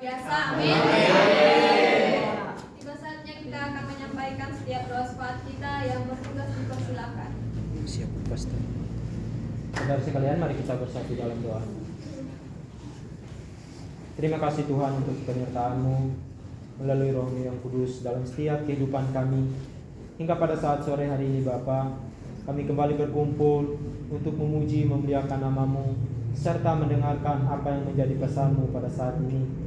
Biasa, amin. Tiba saatnya kita akan menyampaikan setiap doa syafaat kita yang bertugas dipersilakan. Siap, Pastor. Saudara sekalian, mari kita bersatu dalam doa. Terima kasih Tuhan untuk penyertaan-Mu melalui Roh-Mu yang kudus dalam setiap kehidupan kami. Hingga pada saat sore hari ini Bapa, kami kembali berkumpul untuk memuji, memuliakan nama-Mu, serta mendengarkan apa yang menjadi pesan-Mu pada saat ini.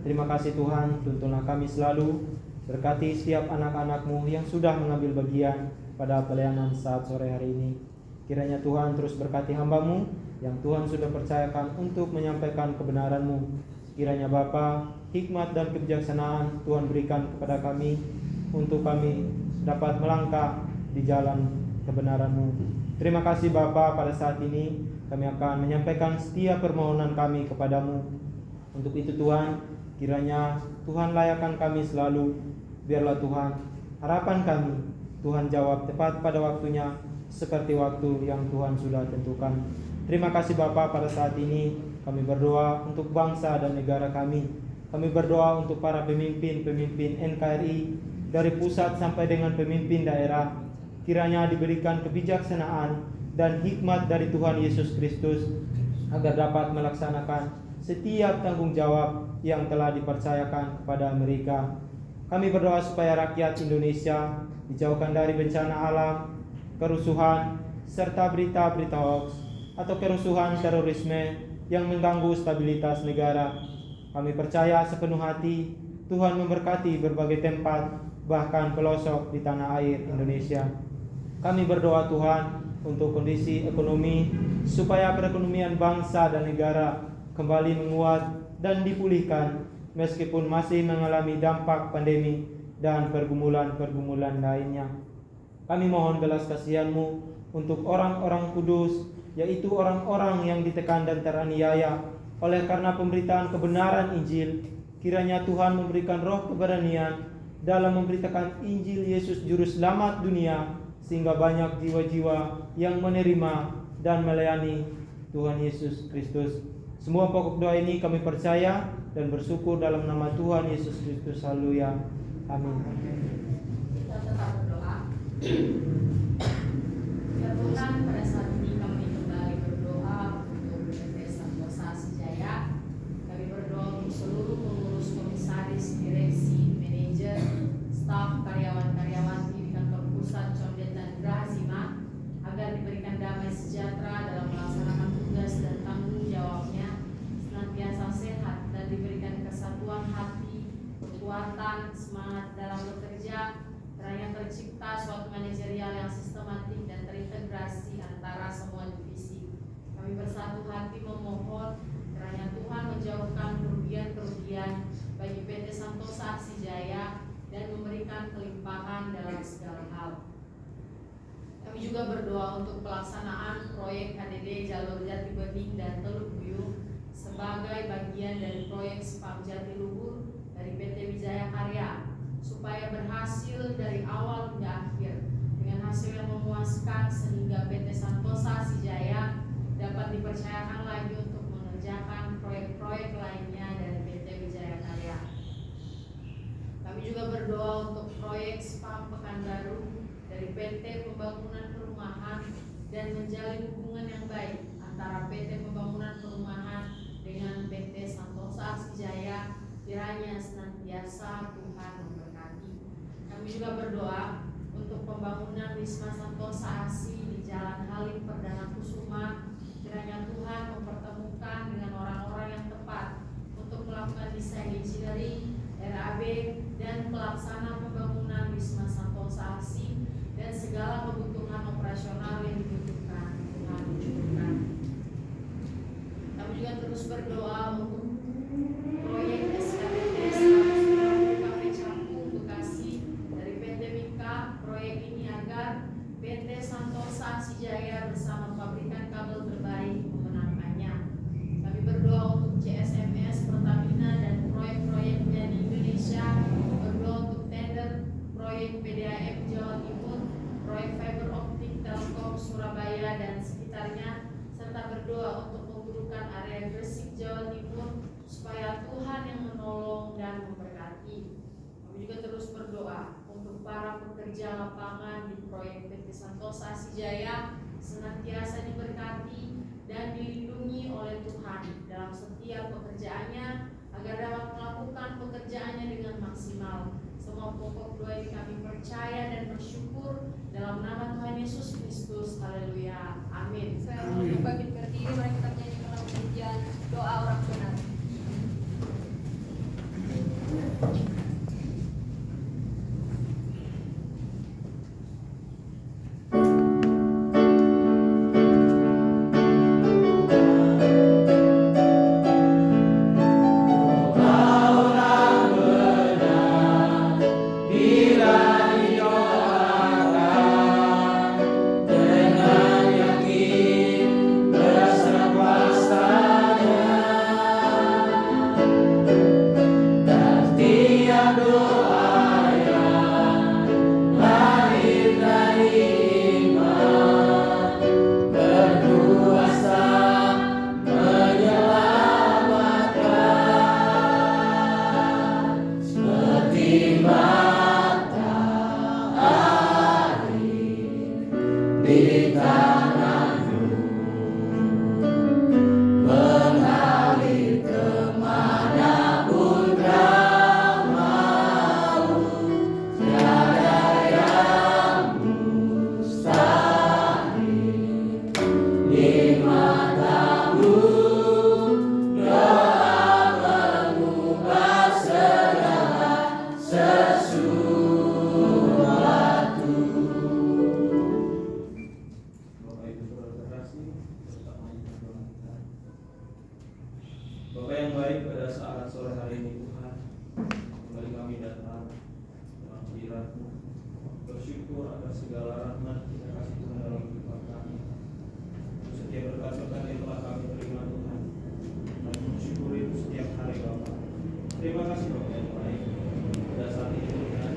Terima kasih Tuhan, tuntunlah kami selalu, berkati setiap anak-anak-Mu yang sudah mengambil bagian pada pelayanan saat sore hari ini. Kiranya Tuhan terus berkati hamba-Mu yang Tuhan sudah percayakan untuk menyampaikan kebenaran-Mu. Kiranya Bapa, hikmat dan kebijaksanaan Tuhan berikan kepada kami untuk kami dapat melangkah di jalan kebenaran-Mu. Terima kasih Bapa, pada saat ini kami akan menyampaikan setiap permohonan kami kepadamu. Untuk itu Tuhan, kiranya Tuhan layakkan kami selalu. Biarlah Tuhan, harapan kami Tuhan jawab tepat pada waktunya, seperti waktu yang Tuhan sudah tentukan. Terima kasih Bapa, pada saat ini kami berdoa untuk bangsa dan negara kami. Kami berdoa untuk para pemimpin-pemimpin NKRI dari pusat sampai dengan pemimpin daerah. Kiranya diberikan kebijaksanaan dan hikmat dari Tuhan Yesus Kristus agar dapat melaksanakan setiap tanggung jawab yang telah dipercayakan kepada mereka. Kami berdoa supaya rakyat Indonesia dijauhkan dari bencana alam, kerusuhan, serta berita-berita hoax atau kerusuhan terorisme yang mengganggu stabilitas negara. Kami percaya sepenuh hati Tuhan memberkati berbagai tempat, bahkan pelosok di tanah air Indonesia. Kami berdoa Tuhan untuk kondisi ekonomi, supaya perekonomian bangsa dan negara kembali menguat dan dipulihkan, meskipun masih mengalami dampak pandemi dan pergumulan-pergumulan lainnya. Kami mohon belas kasihan-Mu untuk orang-orang kudus, yaitu orang-orang yang ditekan dan teraniaya oleh karena pemberitaan kebenaran Injil. Kiranya Tuhan memberikan roh keberanian dalam memberitakan Injil Yesus Juru Selamat dunia, sehingga banyak jiwa-jiwa yang menerima dan melayani Tuhan Yesus Kristus. Semua pokok doa ini kami percaya dan bersyukur dalam nama Tuhan Yesus Kristus. Haleluya. Amin. Kita tetap berdoa. Ya Tuhan, pada saat ini kami kembali berdoa untuk PT Santosa Sijaya. Kami berdoa untuk seluruh pengurus, komisaris, direksi, manajer, staf, karyawan-karyawan di kantor pusat Condet dan Grazima, agar diberikan damai sejahtera dalam melaksanakan tugas dan tanggung jawabnya, senantiasa sehat dan diberikan kesatuan hati, kekuatan, semangat dalam bekerja. Kiranya tercipta suatu manajerial yang sistematik dan terintegrasi antara semua divisi. Kami bersatu hati memohon kiranya Tuhan menjauhkan kerugian-kerugian bagi PT Santosa Sijaya dan memberikan kelimpahan dalam segala hal. Kami juga berdoa untuk pelaksanaan proyek HDD Jalur Jati Bening dan Teluk Buyung sebagai bagian dari proyek Spam Jatiluhur dari PT Wijaya Karya, supaya berhasil dari awal hingga akhir dengan hasil yang memuaskan, sehingga PT Santosa Sijaya dapat dipercayakan lagi untuk mengerjakan proyek-proyek lainnya dari PT Wijaya Karya. Kami juga berdoa untuk proyek Spam Pekanbaru dari PT Pembangunan Perumahan dan menjalin hubungan yang baik antara PT Pembangunan Perumahan dengan PT Santosa Sijaya. Kiranya senantiasa Tuhan memberkati. Kami juga berdoa untuk pembangunan Wisma Santosa ASI di Jalan Halim Perdana Kusuma. Kiranya Tuhan mempertemukan dengan orang-orang yang tepat untuk melakukan desain engineering, RAB, dan pelaksana pembangunan Wisma Santosa ASI dan segala kebutuhan operasional yang dibutuhkan Tuhan wujudkan. Kami juga terus berdoa untuk proyek SKPT 190 Kafe Cakung Bekasi dari PT Mika. Proyek ini agar PT Santosa Sijaya bersama pabrikan kabel terbaik memenangkannya. Kami berdoa untuk CSMS, Pertamina, dan proyek-proyeknya di Indonesia. Berdoa untuk tender proyek PDAM Jawa Timur, proyek fiber optik Telkom Surabaya dan sekitarnya, serta berdoa untuk pemburukan area Gresik Jawa Timur, supaya Tuhan yang menolong lapangan di proyek PT Santosa Asijaya senantiasa diberkati dan dilindungi oleh Tuhan dalam setiap pekerjaannya agar dapat melakukan pekerjaannya dengan maksimal. Semua pokok doa ini kami percaya dan bersyukur dalam nama Tuhan Yesus Kristus. Haleluya. Amin. Saya mohon bangkit berdiri, mari kita nyanyikan pujian doa orang benar. Bapak yang baik, pada saat sore hari ini Tuhan, kembali kami datang dalam hadirat-Mu, bersyukur atas segala rahmat kita kasih Tuhan dalam kehidupan kami. Setiap berkat-berkat yang telah kami terima Tuhan, kami mensyukuri itu setiap hari Bapak. Terima kasih Bapak yang baik. Pada saat ini Tuhan,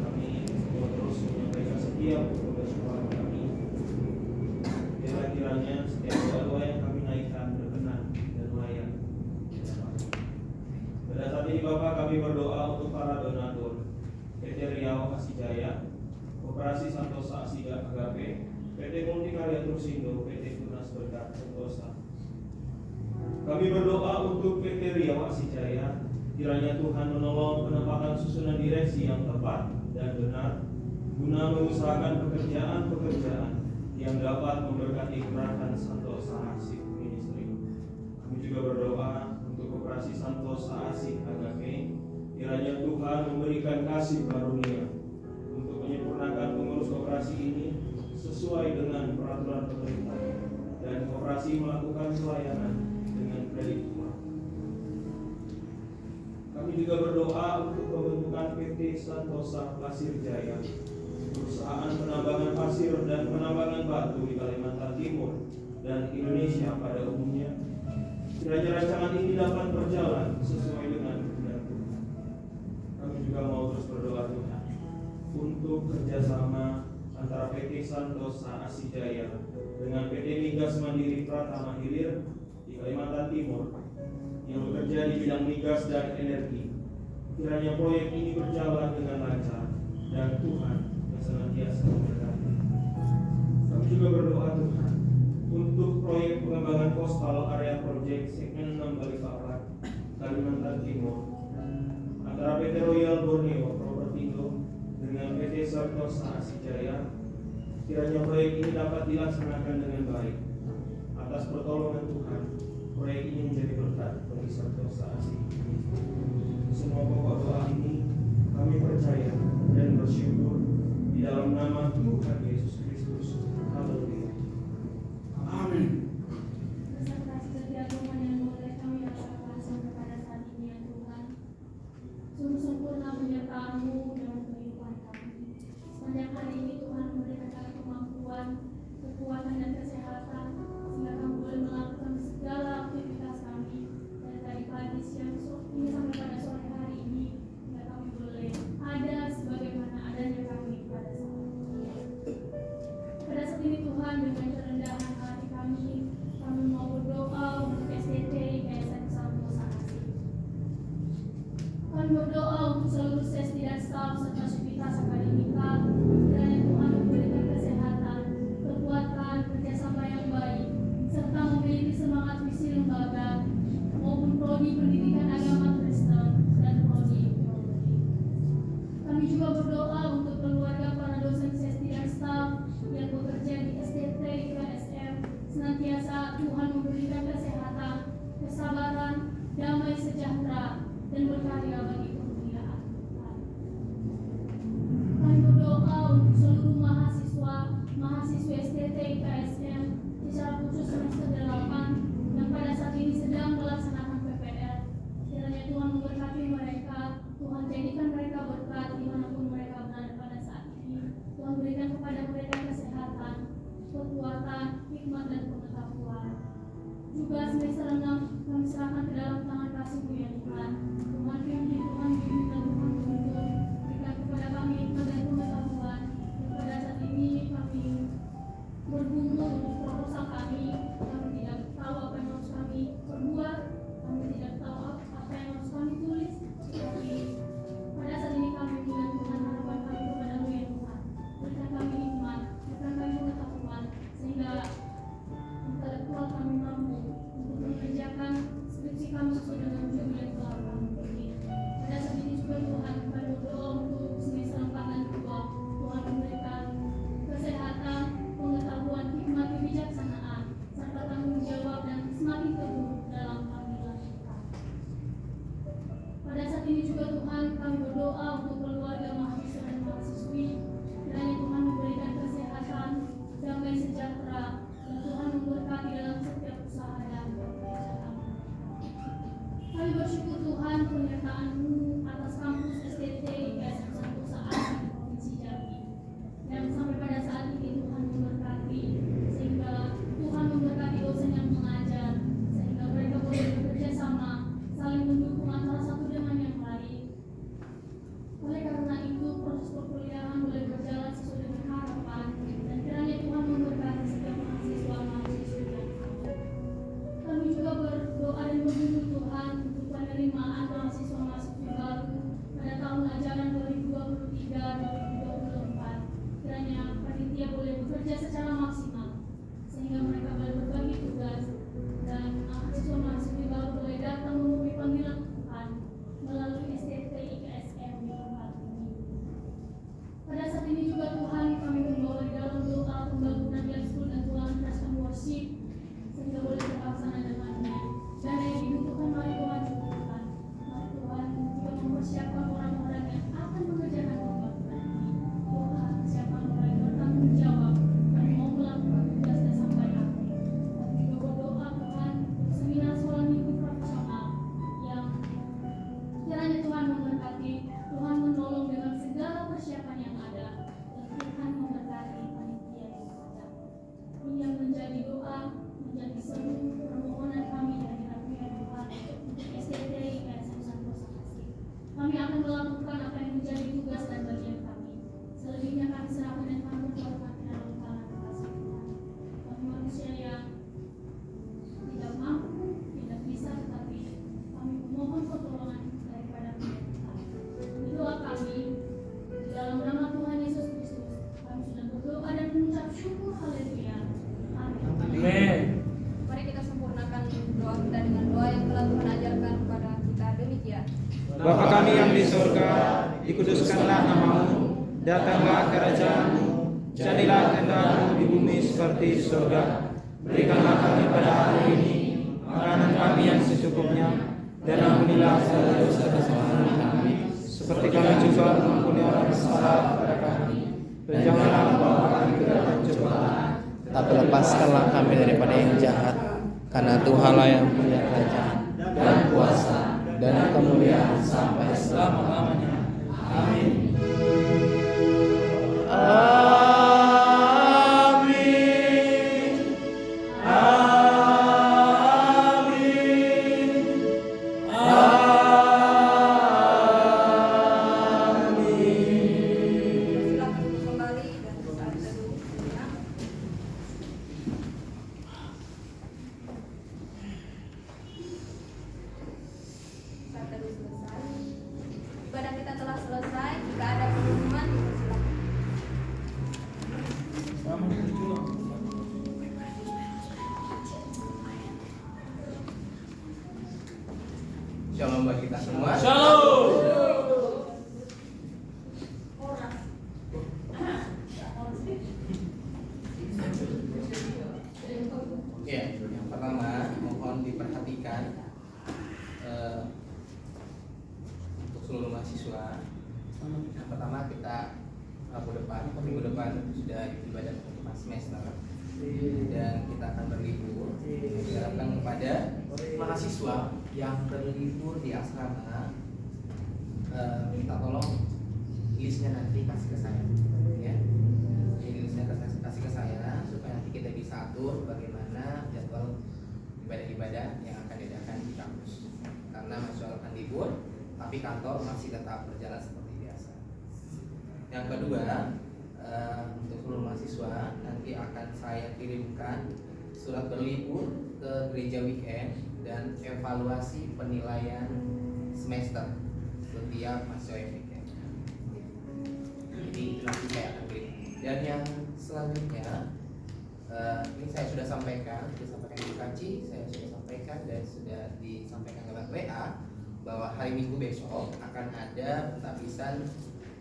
kami mau terus menyampaikan setiap bersyukur kami. Kira-kiranya setiap doa yang kami naikkan berkenan dan layak. Pada saat ini Bapak, kami berdoa untuk para donatur PT Riau Asijaya, Koperasi Santosa Asida Agape, PT Multikarya Trusindo, PT Tunas Berkat Sentosa. Kami berdoa untuk PT Riau Asijaya, kiranya Tuhan menolong penempatan susunan direksi yang tepat dan benar guna mengusahakan pekerjaan-pekerjaan yang dapat memberkati gerakan Santosa Asih Ministry. Kami juga berdoa untuk Koperasi Santosa Asih Agape, kiranya Tuhan memberikan kasih karunia untuk menyempurnakan pengurus koperasi ini sesuai dengan peraturan pemerintah dan koperasi melakukan pelayanan dengan kredit uang. Kami juga berdoa untuk pembentukan PT Santosa Pasir Jaya, perusahaan penambangan pasir dan penambangan batu di Kalimantan Timur dan Indonesia pada umumnya. Kiranya rancangan ini dapat berjalan sesuai dengan kehendak Tuhan. Kami juga mau terus berdoa Tuhan untuk kerjasama antara PT Santosa Asijaya dengan PT Migas Mandiri Pratama Hilir di Kalimantan Timur yang bekerja di bidang migas dan energi. Kiranya proyek ini berjalan dengan lancar dan Tuhan senantiasa memberkati. Kami juga berdoa Tuhan untuk proyek pengembangan coastal area project segmen 6 Balikpapan, Kalimantan Timur antara PT Royal Borneo Propertindo dengan PT Santosa Asijaya. Kiranya proyek ini dapat dilaksanakan dengan baik. Atas pertolongan Tuhan, proyek ini menjadi berkat bagi Santosa Asijaya. Semua pokok doa ini kami percaya dan bersyukur di dalam nama Tuhan Yesus Kristus. Haleluya. Amin. Rasa kasih setia Tuhan yang boleh kami rasakan sampai pada saat ini ya Tuhan. Sungguh sempurna penyertaan-Mu dalam kehidupan kami. Sepanjang hari ini Tuhan memberikan kami kemampuan, kekuatan dan kesehatan sehingga kami boleh melakukan segala aktivitas kami dari tadi pagi, siang, sore Kami berdoa untuk seluruh sesi dan staf serta sivitas akademika, kiranya Tuhan memberikan kesehatan, kekuatan, kerjasama yang baik, serta memiliki semangat visi lembaga maupun prodi pendidikan agama Kristen dan prodi teologi. Kami juga berdoa untuk keluarga para dosen sesi dan staf yang bekerja di STT IKSM, senantiasa Tuhan memberikan kesehatan, kesabaran, damai sejahtera, dan berkarya bagi kemuliaan Tuhan. Kami berdoa untuk seluruh mahasiswa STT IKSM, secara khusus semester 8 yang pada saat ini sedang melaksanakan PPR. Kiranya Tuhan memberkati mereka, Tuhan jadikan mereka berkat dimanapun mereka berada pada saat ini. Tuhan berikan kepada mereka kesehatan, kekuatan, hikmat, dan pengetahuan. Juga semester 6 kami serahkan ke dalam tangan kasih-Mu ya Tuhan. Tuhan pimpin, Tuhan bimbing, dan Tuhan menuntun. Berikan kepada kami hikmat dan pengetahuan. Dan pada saat ini kami bergumul untuk proposal kami. Kami tidak tahu apa yang harus kami perbuat. Kami tidak tahu apa yang harus kami tulis. Tapi pada saat ini kami menggantungkan harapan kami kepada-Mu ya Tuhan. Berikan kami hikmat, berikan kami pengetahuan, sehingga intelektual kami mampu untuk mengerjakan skripsi kami sesuai dengan judul yang telah kami pilih. Pada saat ini juga Tuhan kami berdoa untuk semester 4 dan 2. Tuhan memberikan kesehatan, pengetahuan, hikmat, kebijaksanaan, serta tanggung jawab dan semakin teguh dalam panggilan kita. Pada saat ini juga Tuhan kami berdoa untuk keluarga mahasiswa dan mahasiswi. Kiranya Tuhan memberikan kesehatan, damai sejahtera, dan Tuhan memberkati dalam setiap usaha dan pekerjaan. Kami bersyukur Tuhan penyertaan-Mu atas kampus STT IKSM Santosa Asih di Provinsi Jambi. Dan sampai pada saat ini Tuhan memberkati, sehingga Tuhan memberkati dosen yang mengajar, sehingga mereka boleh bekerja sama, saling mendukung antara satu dengan yang lain. Oleh karena itu proses perkuliahan boleh berjalan sesuai dengan harapan, dan kiranya Tuhan memberkati setiap mahasiswa-mahasiswi yang ada. Kami juga berdoa dan bergumul Tuhan untuk penerimaan mahasiswa-mahasiswi baru pada tahun ajaran 2023-2024. Kiranya panitia boleh bekerja secara maksimal, sehingga mereka boleh berbagi tugas, dan mahasiswa-mahasiswi baru boleh datang memenuhi panggilan Tuhan melalui STT IKSM di tempat ini. Pada saat ini juga Tuhan kami membawa di dalam doa pembangunan life school dan Tuhan Christian worship, sehingga boleh terlaksana dengan baik. Dan yang dibutuhkan mari Tuhan cukupkan. Mari Tuhan juga mempersiapkan orang-orang yang akan mengerjakan pembangunan ini. Tuhan siapa orang yang bertanggung jawab dan mau melakukan tugasnya sampai akhir. Kami juga berdoa Tuhan untuk seminar sekolah minggu profesional yang kiranya Tuhan memberkati, Tuhan menolong dengan segala persiapan yang ada, dan Tuhan memberkati panitia yang ada. Ini yang menjadi doa, menjadi seluruh permohonan kami dan diakui Tuhan untuk STT IKSM Santosa Asih. Kami akan melakukan apa yang menjadi tugas dan bagian kami. Selebihnya kami serahkan dan kami berdoa dalam tangan kasih Tuhan. Kami manusia yang tidak mampu, tidak bisa, tetapi kami memohon pertolongan daripada Tuhan. Doa kami di dalam nama Tuhan Yesus Kristus. Kami sudah berdoa dan mengucap syukur. Haleluya. Amin. Mari kita sempurnakan doa kita dengan doa yang telah Tuhan ajarkan kepada kita. Demikian. Bapa kami yang di surga, dikuduskanlah nama-Mu, datanglah kerajaan-Mu, jadilah kehendak-Mu di bumi seperti di surga. Berikanlah kami pada hari ini makanan kami yang secukupnya, dan ampunilah segala dosa-dosa kami, seperti kami juga mengampuni orang bersalah kepada kami. Dan janganlah membawa kami ke dalam cobaan, tapi lepaskanlah kami daripada yang jahat, karena Tuhanlah yang punya kerajaan dan kuasa dan kemuliaan sampai selama-lamanya. Amin. Amin. Amin. Amin. Silakan duduk kembali dan saat teduh sejenak. Saat teduh selesai. Shalom bagi kita semua. Ya, yang pertama mohon diperhatikan untuk seluruh mahasiswa. Yang pertama kita minggu depan sudah ibadah penutupan semester dan kita akan berlibur. Diharapkan kepada mahasiswa yang berlibur di asrama, minta tolong listnya nanti kasih ke saya, ya. Jadi listnya kasih ke saya supaya nanti kita bisa atur bagaimana jadwal ibadah-ibadah yang akan diadakan di kampus. Karena mahasiswa akan libur, tapi kantor masih tetap berjalan seperti biasa. Yang kedua, untuk seluruh mahasiswa nanti akan saya kirimkan surat berlibur ke gereja weekend dan evaluasi penilaian semester setiap mahasiswa yang weekend. Jadi itu nanti saya akan kirim. Dan yang selanjutnya, ini saya sudah sampaikan di Kaci, saya sudah sampaikan dan sudah disampaikan lewat WA bahwa hari Minggu besok akan ada pentabisan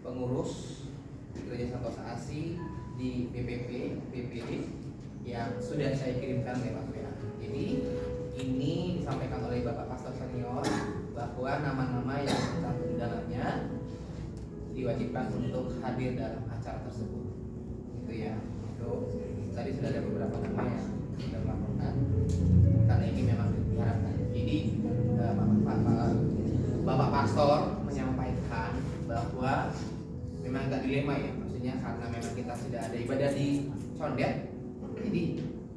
pengurus di Gereja Santosa Asih di BPD yang sudah saya kirimkan lewat WA. Jadi ini disampaikan oleh Bapak Pastor Senior bahwa nama-nama yang tercantum di dalamnya diwajibkan untuk hadir dalam acara tersebut. Gitu ya. Itu tadi sudah ada beberapa nama yang sudah melaporkan karena ini memang diharapkan. Jadi Bapak Pastor menyampaikan bahwa memang agak dilema ya, maksudnya karena memang kita sudah ada ibadah di Condet, jadi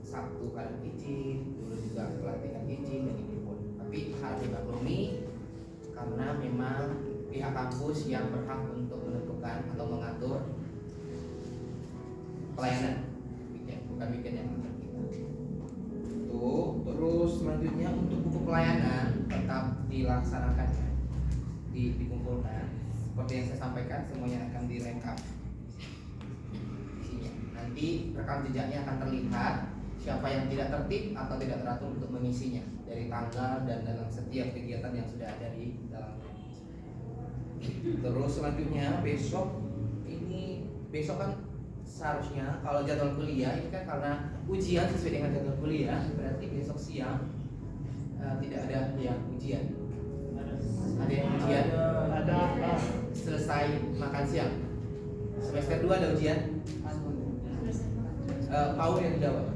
Sabtu kalian izin, dulu juga pelantikan izin dan ini pun. Tapi harus dimaklumi karena memang pihak kampus yang berhak untuk menentukan atau mengatur pelayanan, bukan weekend yang mengatur kita. Tuh, terus selanjutnya untuk buku pelayanan tetap dilaksanakan ya, dikumpulkan. Seperti yang saya sampaikan, semuanya akan dilengkap isinya. Nanti rekam jejaknya akan terlihat siapa yang tidak tertib atau tidak teratur untuk mengisinya dari tanggal dan dalam setiap kegiatan yang sudah ada di dalamnya. Terus selanjutnya besok kan seharusnya kalau jadwal kuliah ini kan karena ujian sesuai dengan jadwal kuliah, berarti besok siang tidak ada yang ujian. Ada yang ujian? Ada. Selesai makan siang. Semester 2 ada ujian? Paul yang jawab.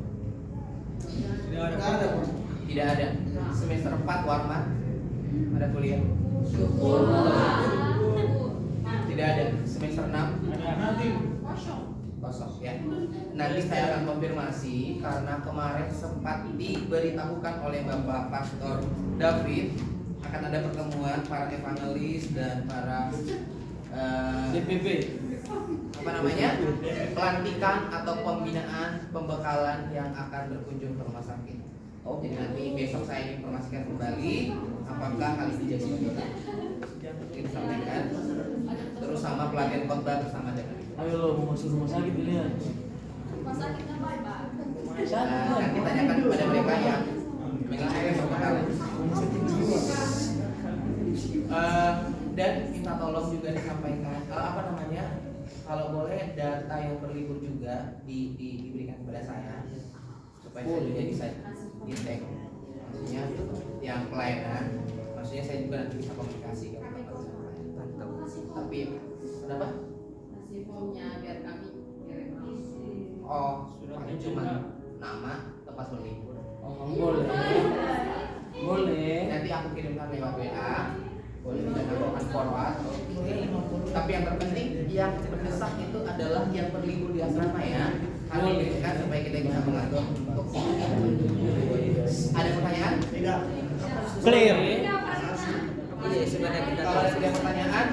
Tidak ada. Semester 4 Warman ada kuliah? Tidak ada. Semester 6 kosong ya. Nanti saya akan konfirmasi karena kemarin sempat diberitahukan oleh Bapak Pastor David akan ada pertemuan para evangelis dan para DPP pelantikan atau pembinaan pembekalan yang akan berkunjung ke rumah sakit. Jadi nanti besok saya informasikan kembali apakah hal ini jadi disampaikan terus sama pelatihan khotbah bersama dengan ayo lo mau masuk rumah sakit dilihat Rumah sakitnya apa, Pak? nanti tanyakan kepada mereka yang mengenai pembekalan. Dan minta tolong juga disampaikan kalau boleh data yang berlibur juga diberikan kepada saya supaya saya juga bisa intake, maksudnya yang pelayanan, maksudnya saya juga nanti bisa komunikasi ke tapi kenapa? Kasih formnya biar kami kirim langsung. Paling cuma nama tempat berlibur. Boleh Nanti aku kirimkan lewat WA, boleh dan aku akan forward. Tapi yang terpenting yang mendesak itu adalah yang berlibur di asrama ya. Kami kirimkan supaya kita bisa mengatur. Ada pertanyaan? Tidak. Clear. Iya, sebenarnya kita kalau ada pertanyaan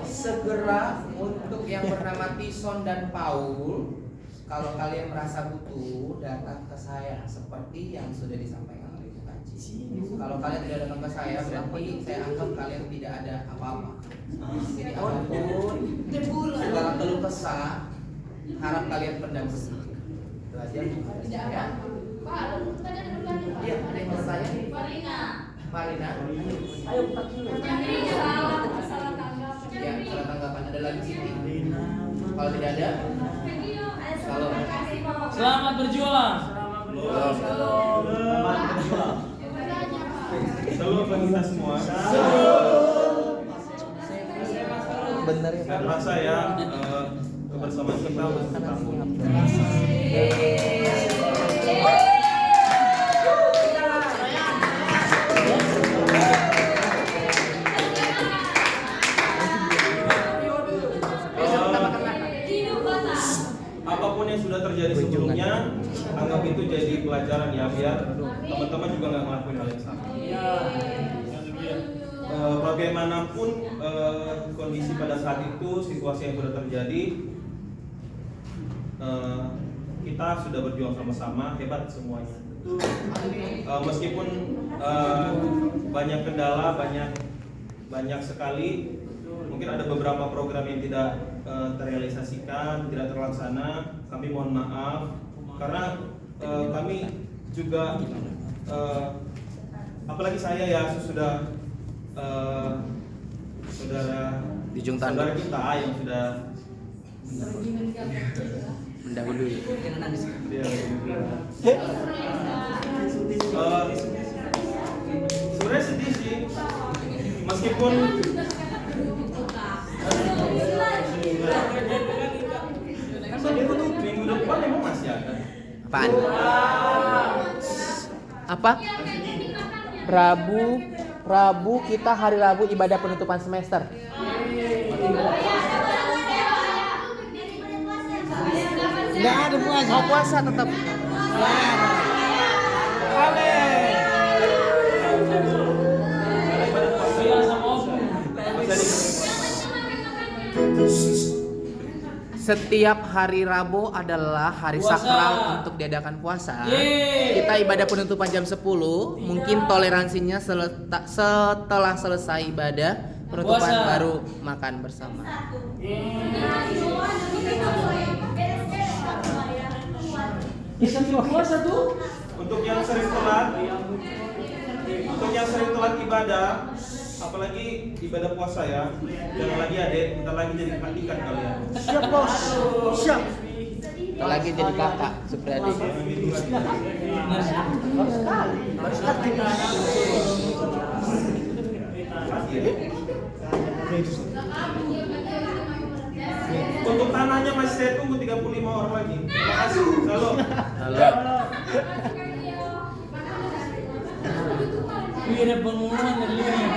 segera untuk yang bernama Tison dan Paul. Kalau kalian merasa butuh, datang ke saya seperti yang sudah disampaikan oleh Ibu Kaci. Kalau kalian tidak datang ke saya, berarti saya anggap kalian tidak ada apa-apa. Jadi apapun segala keluh kesah, harap kalian pendam sendiri. Itu aja. Tidak Ya. apa. Pak, tadi ada pertanyaan, Pak. Iya, ada yang bertanya. Marina. Farina. Ayo tak dulu. Salah tanggapan. Ya, salah tanggapan ada lagi Siti. Kalau tidak ada, kalau Selamat berjuang. Selalu bagi kita semua. benar ya. Saya rasa ya kebersamaan kita harus bertambah. Apapun yang sudah terjadi sebelumnya, anggap itu jadi pelajaran ya, biar teman-teman juga nggak ngelakuin hal yang sama. Bagaimanapun kondisi pada saat itu, situasi yang sudah terjadi, kita sudah berjuang sama-sama, hebat semuanya. Meskipun banyak kendala, banyak sekali, mungkin ada beberapa program yang tidak terrealisasikan, tidak terlaksana. Kami mohon maaf karena kami juga apalagi saya ya sudah saudara kita yang sudah mendahului. Sebenarnya sedih sih, meskipun minggu depan emang masih ada. Apaan? Apa? Rabu kita hari Rabu ibadah penutupan semester. Nggak ada puasa. Oh puasa tetap. Bilang sama Om. Setiap hari Rabu adalah hari Puasa. sakral untuk diadakan puasa. Yeay. Kita ibadah penutupan jam 10. Mungkin toleransinya setelah selesai ibadah penutupan Puasa. baru makan bersama. Bisa puasa tuh. Untuk yang sering telat ibadah, apalagi ibadah puasa ya, jangan lagi adik, kita lagi jadi ikan kalian. Siap bos. Siap. Lagi jadi kakak Supriyadi. Jangan gitu lagi. Untuk tanahnya masih saya tunggu 35 orang lagi. Terima kasih. Halo. Wih, ada pengumuman dari ini.